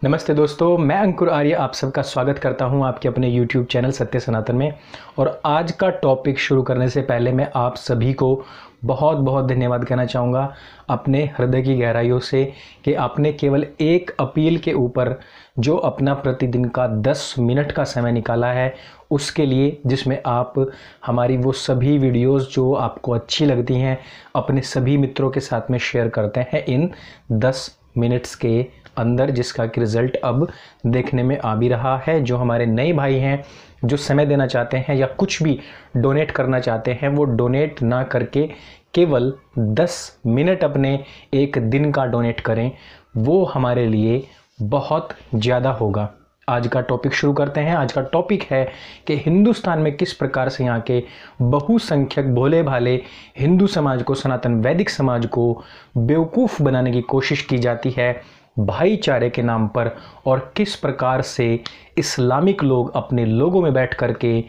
नमस्ते दोस्तों, मैं अंकुर आर्य आप सबका स्वागत करता हूं आपके अपने YouTube चैनल सत्य सनातन में। और आज का टॉपिक शुरू करने से पहले मैं आप सभी को बहुत बहुत धन्यवाद कहना चाहूँगा अपने हृदय की गहराइयों से कि आपने केवल एक अपील के ऊपर जो अपना प्रतिदिन का 10 मिनट का समय निकाला है उसके लिए, जिसमें आप हमारी वो सभी वीडियोस जो आपको अच्छी लगती हैं अपने सभी मित्रों के साथ में शेयर करते हैं इन 10 मिनट्स के अंदर, जिसका कि रिज़ल्ट अब देखने में आ भी रहा है। जो हमारे नए भाई हैं जो समय देना चाहते हैं या कुछ भी डोनेट करना चाहते हैं, वो डोनेट ना करके केवल 10 मिनट अपने एक दिन का डोनेट करें, वो हमारे लिए बहुत ज़्यादा होगा। आज का टॉपिक शुरू करते हैं। आज का टॉपिक है कि हिंदुस्तान में किस प्रकार से यहाँ के बहुसंख्यक भोले भाले हिंदू समाज को, सनातन वैदिक समाज को बेवकूफ़ बनाने की कोशिश की जाती है भाईचारे के नाम पर, और किस प्रकार से इस्लामिक लोग अपने लोगों में बैठ कर के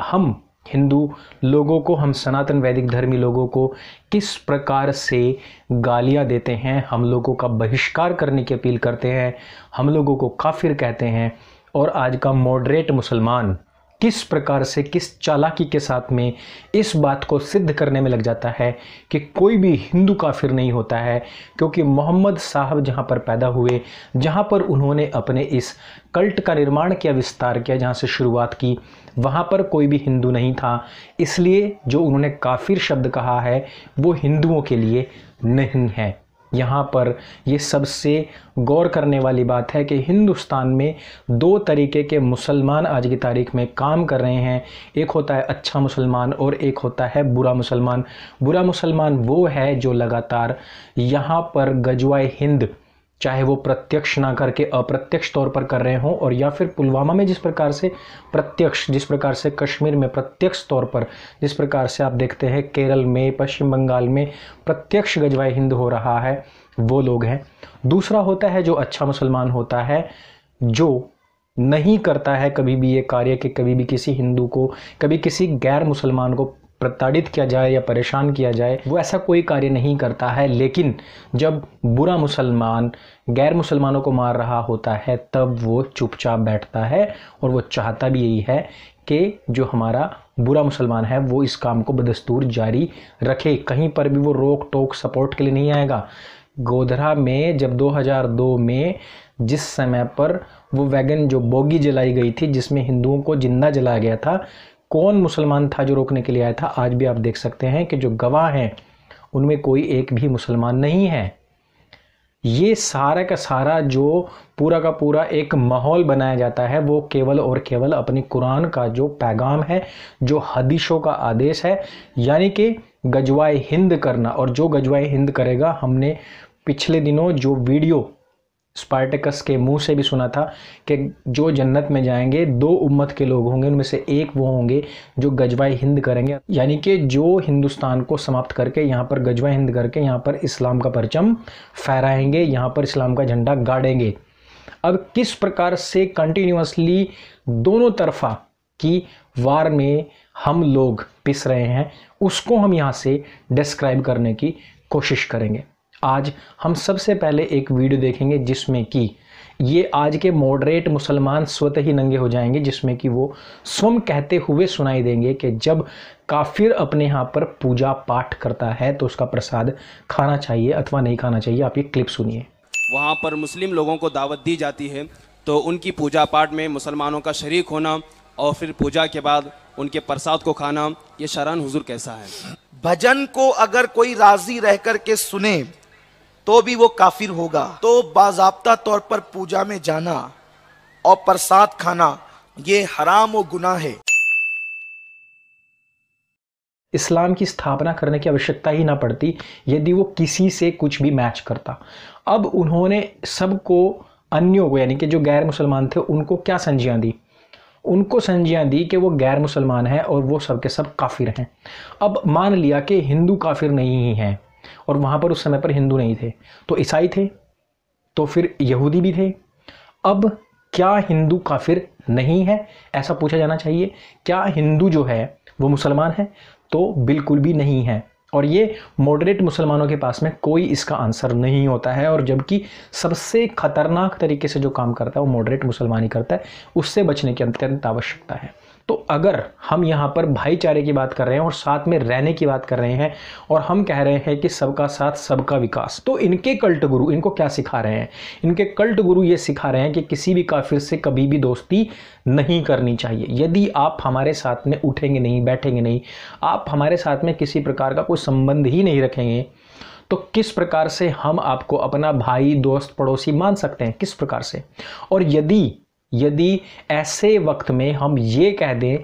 हम हिंदू लोगों को, हम सनातन वैदिक धर्मी लोगों को किस प्रकार से गालियां देते हैं, हम लोगों का बहिष्कार करने की अपील करते हैं, हम लोगों को काफिर कहते हैं। और आज का मॉडरेट मुसलमान किस प्रकार से, किस चालाकी के साथ में इस बात को सिद्ध करने में लग जाता है कि कोई भी हिंदू काफिर नहीं होता है, क्योंकि मोहम्मद साहब जहाँ पर पैदा हुए, जहाँ पर उन्होंने अपने इस कल्ट का निर्माण किया, विस्तार किया, जहाँ से शुरुआत की, वहाँ पर कोई भी हिंदू नहीं था। इसलिए जो उन्होंने काफिर शब्द कहा है वो हिंदुओं के लिए नहीं है। यहाँ पर ये सबसे गौर करने वाली बात है कि हिंदुस्तान में दो तरीके के मुसलमान आज की तारीख में काम कर रहे हैं। एक होता है अच्छा मुसलमान और एक होता है बुरा मुसलमान। बुरा मुसलमान वो है जो लगातार यहाँ पर गजवाए हिंद, चाहे वो प्रत्यक्ष ना करके अप्रत्यक्ष तौर पर कर रहे हों, और या फिर पुलवामा में जिस प्रकार से प्रत्यक्ष, जिस प्रकार से कश्मीर में प्रत्यक्ष तौर पर, जिस प्रकार से आप देखते हैं केरल में, पश्चिम बंगाल में प्रत्यक्ष गजवाए हिंद हो रहा है, वो लोग हैं। दूसरा होता है जो अच्छा मुसलमान होता है, जो नहीं करता है कभी भी ये कार्य कि कभी भी किसी हिंदू को, कभी किसी गैर मुसलमान को प्रताड़ित किया जाए या परेशान किया जाए, वो ऐसा कोई कार्य नहीं करता है। लेकिन जब बुरा मुसलमान गैर मुसलमानों को मार रहा होता है तब वो चुपचाप बैठता है, और वो चाहता भी यही है कि जो हमारा बुरा मुसलमान है वो इस काम को बदस्तूर जारी रखे। कहीं पर भी वो रोक टोक सपोर्ट के लिए नहीं आएगा। गोधरा में जब 2002 में जिस समय पर वो वैगन जो बोगी जलाई गई थी जिसमें हिंदुओं को जिंदा जलाया गया था, कौन मुसलमान था जो रोकने के लिए आया था? आज भी आप देख सकते हैं कि जो गवाह हैं उनमें कोई एक भी मुसलमान नहीं है। ये सारा का सारा जो पूरा का पूरा एक माहौल बनाया जाता है वो केवल और केवल अपनी कुरान का जो पैगाम है, जो हदीसों का आदेश है, यानी कि गजवाए हिंद करना। और जो गजवाए हिंद करेगा, हमने पिछले दिनों जो वीडियो स्पार्टकस के मुंह से भी सुना था कि जो जन्नत में जाएंगे 2 उम्मत के लोग होंगे, उनमें से एक वो होंगे जो गजवाए हिंद करेंगे, यानी कि जो हिंदुस्तान को समाप्त करके यहाँ पर गजवाए हिंद करके यहाँ पर इस्लाम का परचम फहराएंगे, यहाँ पर इस्लाम का झंडा गाड़ेंगे। अब किस प्रकार से कंटिन्यूअसली दोनों तरफा की वार में हम लोग पिस रहे हैं, उसको हम यहाँ से डिस्क्राइब करने की कोशिश करेंगे। आज हम सबसे पहले एक वीडियो देखेंगे जिसमें कि ये आज के मॉडरेट मुसलमान स्वतः ही नंगे हो जाएंगे, जिसमें कि वो स्वयं कहते हुए सुनाई देंगे कि जब काफिर अपने यहाँ पर पूजा पाठ करता है तो उसका प्रसाद खाना चाहिए अथवा नहीं खाना चाहिए। आप ये क्लिप सुनिए। वहाँ पर मुस्लिम लोगों को दावत दी जाती है, तो उनकी पूजा पाठ में मुसलमानों का शरीक होना और फिर पूजा के बाद उनके प्रसाद को खाना, ये शरन हुजूर कैसा है? भजन को अगर कोई राजी रह कर के सुने तो भी वो काफिर होगा। तो बाज़ाब्ता तौर पर पूजा में जाना और प्रसाद खाना ये हराम और गुनाह है। इस्लाम की स्थापना करने की आवश्यकता ही ना पड़ती यदि वो किसी से कुछ भी मैच करता। अब उन्होंने सबको, अन्यों को, यानी कि जो गैर मुसलमान थे उनको क्या संज्ञा दी? उनको संज्ञा दी कि वो गैर मुसलमान है और वो सब के सब काफिर हैं। अब मान लिया कि हिंदू काफिर नहीं है, और वहाँ पर उस समय पर हिंदू नहीं थे, तो ईसाई थे, तो फिर यहूदी भी थे। अब क्या हिंदू काफिर नहीं है, ऐसा पूछा जाना चाहिए। क्या हिंदू जो है वो मुसलमान है? तो बिल्कुल भी नहीं है। और ये मॉडरेट मुसलमानों के पास में कोई इसका आंसर नहीं होता है, और जबकि सबसे खतरनाक तरीके से जो काम करता है वो मॉडरेट मुसलमान ही करता है, उससे बचने की अत्यंत आवश्यकता है। तो अगर हम यहाँ पर भाईचारे की बात कर रहे हैं और साथ में रहने की बात कर रहे हैं और हम कह रहे हैं कि सबका साथ सबका विकास, तो इनके कल्ट गुरु इनको क्या सिखा रहे हैं? इनके कल्ट गुरु ये सिखा रहे हैं कि किसी भी काफिर से कभी भी दोस्ती नहीं करनी चाहिए। यदि आप हमारे साथ में उठेंगे नहीं, बैठेंगे नहीं, आप हमारे साथ में किसी प्रकार का कोई संबंध ही नहीं रखेंगे, तो किस प्रकार से हम आपको अपना भाई, दोस्त, पड़ोसी मान सकते हैं? किस प्रकार से? और यदि ऐसे वक्त में हम ये कह दें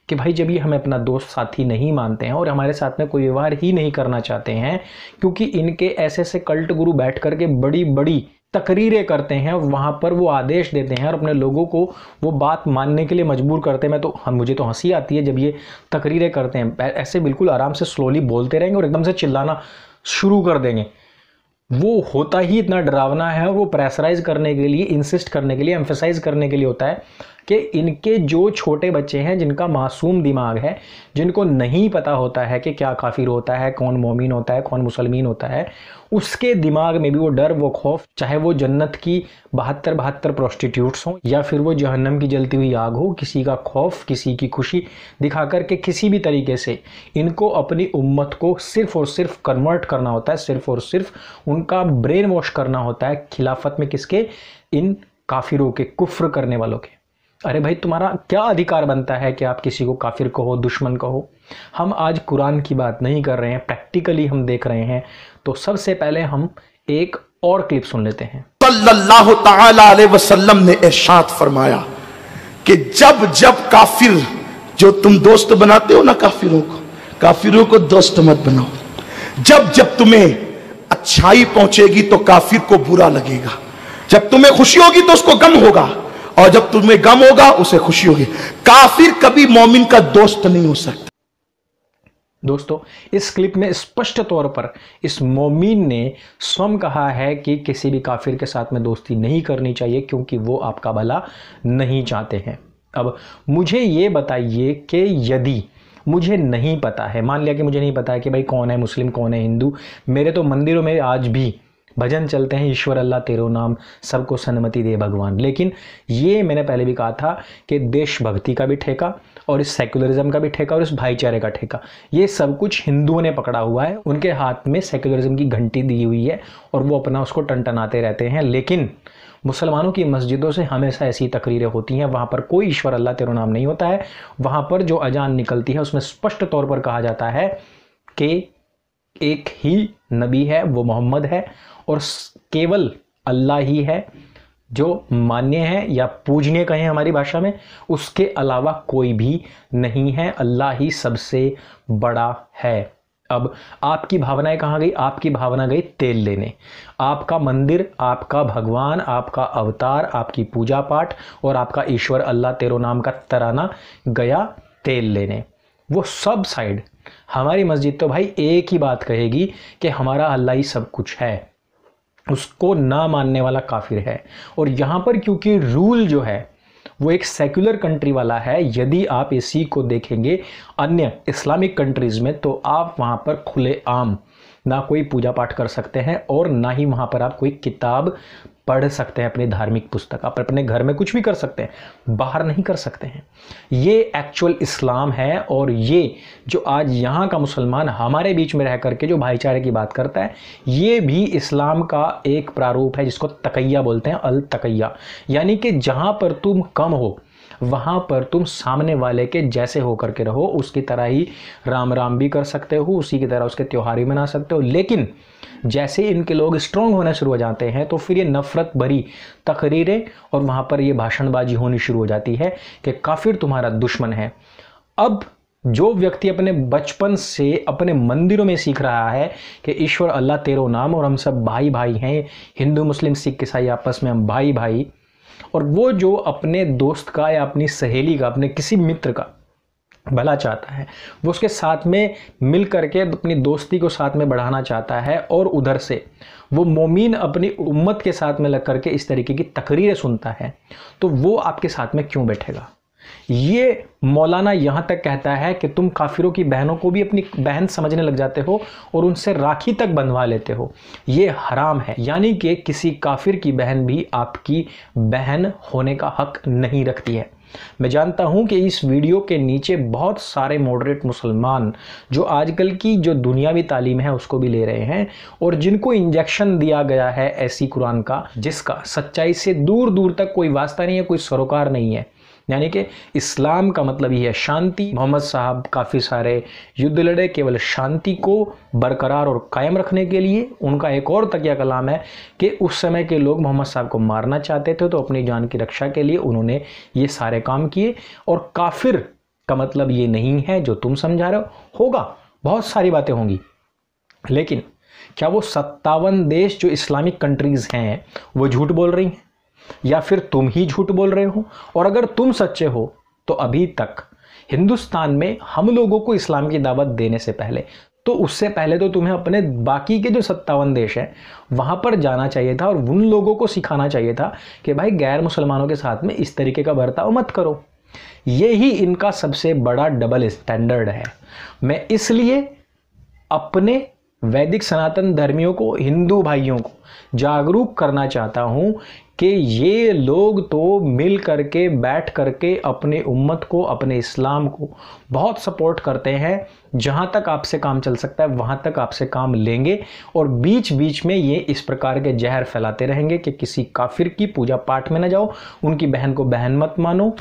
कि भाई जब ये हमें अपना दोस्त साथी नहीं मानते हैं और हमारे साथ में कोई व्यवहार ही नहीं करना चाहते हैं, क्योंकि इनके ऐसे ऐसे कल्ट गुरु बैठ करके बड़ी बड़ी तकरीरें करते हैं, वहाँ पर वो आदेश देते हैं और अपने लोगों को वो बात मानने के लिए मजबूर करते हैं। मुझे तो हंसी आती है जब ये तकरीरें करते हैं। ऐसे बिल्कुल आराम से स्लोली बोलते रहेंगे और एकदम से चिल्लाना शुरू कर देंगे। वो होता ही इतना डरावना है और वो प्रेशराइज करने के लिए, इंसिस्ट करने के लिए, एम्फेसाइज करने के लिए होता है कि इनके जो छोटे बच्चे हैं, जिनका मासूम दिमाग है, जिनको नहीं पता होता है कि क्या काफिर होता है, कौन मोमिन होता है, कौन मुसलमान होता है, उसके दिमाग में भी वो डर, वो खौफ, चाहे वो जन्नत की 72 प्रोस्टिट्यूट्स हों या फिर वो जहन्नम की जलती हुई आग हो, किसी का खौफ, किसी की खुशी दिखा करके किसी भी तरीके से इनको अपनी उम्मत को सिर्फ और सिर्फ कन्वर्ट करना होता है, सिर्फ और सिर्फ उनका ब्रेन वॉश करना होता है खिलाफत में। किसके? इन काफिरों के, कुफ्र करने वालों के। अरे भाई, तुम्हारा क्या अधिकार बनता है कि आप किसी को काफिर कहो, दुश्मन कहो? हम आज कुरान की बात नहीं कर रहे हैं, प्रैक्टिकली हम देख रहे हैं। तो सबसे पहले हम एक और क्लिप सुन लेते हैं। सल्लल्लाहु तआला अलैहि वसल्लम ने इरशाद फरमाया कि जब जब काफिर, जो तुम दोस्त बनाते हो ना काफिरों को दोस्त मत बनाओ। जब जब तुम्हें अच्छाई पहुंचेगी तो काफिर को बुरा लगेगा, जब तुम्हें खुशी होगी तो उसको गम होगा, और जब तुम्हें गम होगा उसे खुशी होगी। काफिर कभी मोमिन का दोस्त नहीं हो सकता। दोस्तों, इस क्लिप में स्पष्ट तौर पर इस मोमिन ने स्वयं कहा है कि किसी भी काफिर के साथ में दोस्ती नहीं करनी चाहिए, क्योंकि वो आपका भला नहीं चाहते हैं। अब मुझे ये बताइए कि यदि मुझे नहीं पता है, मान लिया कि मुझे नहीं पता है कि भाई कौन है मुस्लिम, कौन है हिंदू, मेरे तो मंदिरों में आज भी भजन चलते हैं, ईश्वर अल्लाह तेरो नाम, सबको सन्मति दे भगवान। लेकिन ये मैंने पहले भी कहा था कि देशभक्ति का भी ठेका और इस सेक्युलरिज्म का भी ठेका और इस भाईचारे का ठेका, ये सब कुछ हिंदुओं ने पकड़ा हुआ है। उनके हाथ में सेक्युलरिज्म की घंटी दी हुई है और वो अपना उसको टनटनाते रहते हैं। लेकिन मुसलमानों की मस्जिदों से हमेशा ऐसी तकरीरें होती हैं, वहाँ पर कोई ईश्वर अल्लाह तेरो नाम नहीं होता है। वहाँ पर जो अजान निकलती है उसमें स्पष्ट तौर पर कहा जाता है कि एक ही नबी है, वो मोहम्मद है, और केवल अल्लाह ही है जो मान्य है या पूजनीय कहें हमारी भाषा में, उसके अलावा कोई भी नहीं है, अल्लाह ही सबसे बड़ा है। अब आपकी भावनाएं कहाँ गई? आपकी भावना गई तेल लेने। आपका मंदिर, आपका भगवान, आपका अवतार, आपकी पूजा पाठ और आपका ईश्वर अल्लाह तेरो नाम का तराना गया तेल लेने। वो सब साइड। हमारी मस्जिद तो भाई एक ही बात कहेगी कि हमारा अल्लाह ही सब कुछ है, उसको ना मानने वाला काफिर है। और यहाँ पर क्योंकि रूल जो है वो एक सेक्युलर कंट्री वाला है, यदि आप इसी को देखेंगे अन्य इस्लामिक कंट्रीज़ में, तो आप वहाँ पर खुलेआम ना कोई पूजा पाठ कर सकते हैं और ना ही वहाँ पर आप कोई किताब पढ़ सकते हैं, अपनी धार्मिक पुस्तक। आप अपने घर में कुछ भी कर सकते हैं, बाहर नहीं कर सकते हैं। ये एक्चुअल इस्लाम है। और ये जो आज यहाँ का मुसलमान हमारे बीच में रह करके जो भाईचारे की बात करता है, ये भी इस्लाम का एक प्रारूप है जिसको तकैया बोलते हैं, अल तकैया। यानी कि जहाँ पर तुम कम हो वहाँ पर तुम सामने वाले के जैसे होकर के रहो, उसकी तरह ही राम राम भी कर सकते हो, उसी की तरह उसके त्यौहार भी मना सकते हो। लेकिन जैसे इनके लोग स्ट्रॉन्ग होने शुरू हो जाते हैं तो फिर ये नफरत भरी तकरीरें और वहाँ पर ये भाषणबाजी होनी शुरू हो जाती है कि काफिर तुम्हारा दुश्मन है। अब जो व्यक्ति अपने बचपन से अपने मंदिरों में सीख रहा है कि ईश्वर अल्लाह तेरो नाम और हम सब भाई भाई हैं, हिंदू मुस्लिम सिख ईसाई आपस में हम भाई भाई, और वो जो अपने दोस्त का या अपनी सहेली का, अपने किसी मित्र का भला चाहता है, वो उसके साथ में मिल करके अपनी दोस्ती को साथ में बढ़ाना चाहता है, और उधर से वो मोमीन अपनी उम्मत के साथ में लग करके इस तरीके की तकरीरें सुनता है, तो वो आपके साथ में क्यों बैठेगा? ये मौलाना यहाँ तक कहता है कि तुम काफिरों की बहनों को भी अपनी बहन समझने लग जाते हो और उनसे राखी तक बंधवा लेते हो। ये हराम है, यानी कि किसी काफिर की बहन भी आपकी बहन होने का हक नहीं रखती है। मैं जानता हूं कि इस वीडियो के नीचे बहुत सारे मॉडरेट मुसलमान जो आजकल की जो दुनियावी तालीम है उसको भी ले रहे हैं और जिनको इंजेक्शन दिया गया है ऐसी कुरान का जिसका सच्चाई से दूर दूर तक कोई वास्ता नहीं है, कोई सरोकार नहीं है। यानी कि इस्लाम का मतलब ही है शांति। मोहम्मद साहब काफ़ी सारे युद्ध लड़े केवल शांति को बरकरार और कायम रखने के लिए। उनका एक और तकिया कलाम है कि उस समय के लोग मोहम्मद साहब को मारना चाहते थे तो अपनी जान की रक्षा के लिए उन्होंने ये सारे काम किए। और काफिर का मतलब ये नहीं है जो तुम समझा रहे हो। होगा, बहुत सारी बातें होंगी, लेकिन क्या वो 57 देश जो इस्लामिक कंट्रीज़ हैं वो झूठ बोल रही हैं या फिर तुम ही झूठ बोल रहे हो? और अगर तुम सच्चे हो तो अभी तक हिंदुस्तान में हम लोगों को इस्लाम की दावत देने से पहले, तो उससे पहले तो तुम्हें अपने बाकी के जो 57 देश हैं वहां पर जाना चाहिए था और उन लोगों को सिखाना चाहिए था कि भाई गैर मुसलमानों के साथ में इस तरीके का बर्ताव मत करो। ये ही इनका सबसे बड़ा डबल स्टैंडर्ड है। मैं इसलिए अपने वैदिक सनातन धर्मियों को, हिंदू भाइयों को जागरूक करना चाहता हूं कि ये लोग तो मिल करके बैठ करके अपने उम्मत को, अपने इस्लाम को बहुत सपोर्ट करते हैं। जहां तक आपसे काम चल सकता है वहां तक आपसे काम लेंगे और बीच बीच में ये इस प्रकार के जहर फैलाते रहेंगे कि किसी काफिर की पूजा पाठ में न जाओ, उनकी बहन को बहन मत मानो।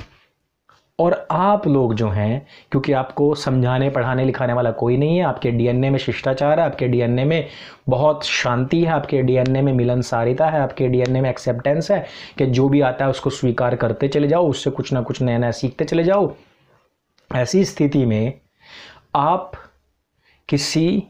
और आप लोग जो हैं, क्योंकि आपको समझाने पढ़ाने लिखाने वाला कोई नहीं है, आपके डीएनए में शिष्टाचार है, आपके डीएनए में बहुत शांति है, आपके डीएनए में मिलनसारिता है, आपके डीएनए में एक्सेप्टेंस है कि जो भी आता है उसको स्वीकार करते चले जाओ, उससे कुछ ना कुछ नया नया सीखते चले जाओ। ऐसी स्थिति में आप किसी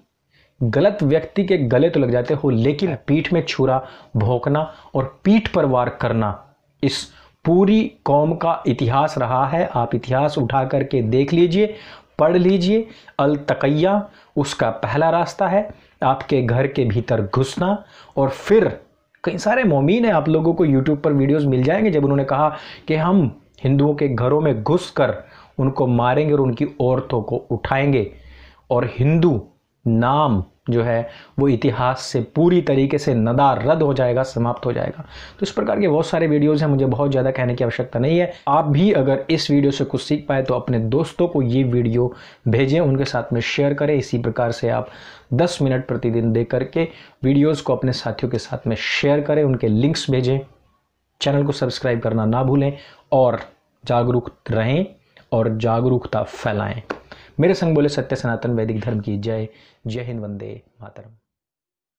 गलत व्यक्ति के गले तो लग जाते हो, लेकिन पीठ में छुरा भोंकना और पीठ पर वार करना इस पूरी कौम का इतिहास रहा है। आप इतिहास उठा करके देख लीजिए, पढ़ लीजिए। अल तक़िया उसका पहला रास्ता है, आपके घर के भीतर घुसना। और फिर कई सारे मोमीन हैं, आप लोगों को यूट्यूब पर वीडियोस मिल जाएंगे जब उन्होंने कहा कि हम हिंदुओं के घरों में घुसकर उनको मारेंगे और उनकी औरतों को उठाएंगे और हिंदू नाम जो है वो इतिहास से पूरी तरीके से नदारद हो जाएगा, समाप्त हो जाएगा। तो इस प्रकार के बहुत सारे वीडियोस हैं, मुझे बहुत ज़्यादा कहने की आवश्यकता नहीं है। आप भी अगर इस वीडियो से कुछ सीख पाए तो अपने दोस्तों को ये वीडियो भेजें, उनके साथ में शेयर करें। इसी प्रकार से आप 10 मिनट प्रतिदिन दे करके वीडियोज़ को अपने साथियों के साथ में शेयर करें, उनके लिंक्स भेजें। चैनल को सब्सक्राइब करना ना भूलें और जागरूक रहें और जागरूकता फैलाएं। मेरे संग बोले सत्य सनातन वैदिक धर्म की जय। जय हिंद, वंदे मातरम।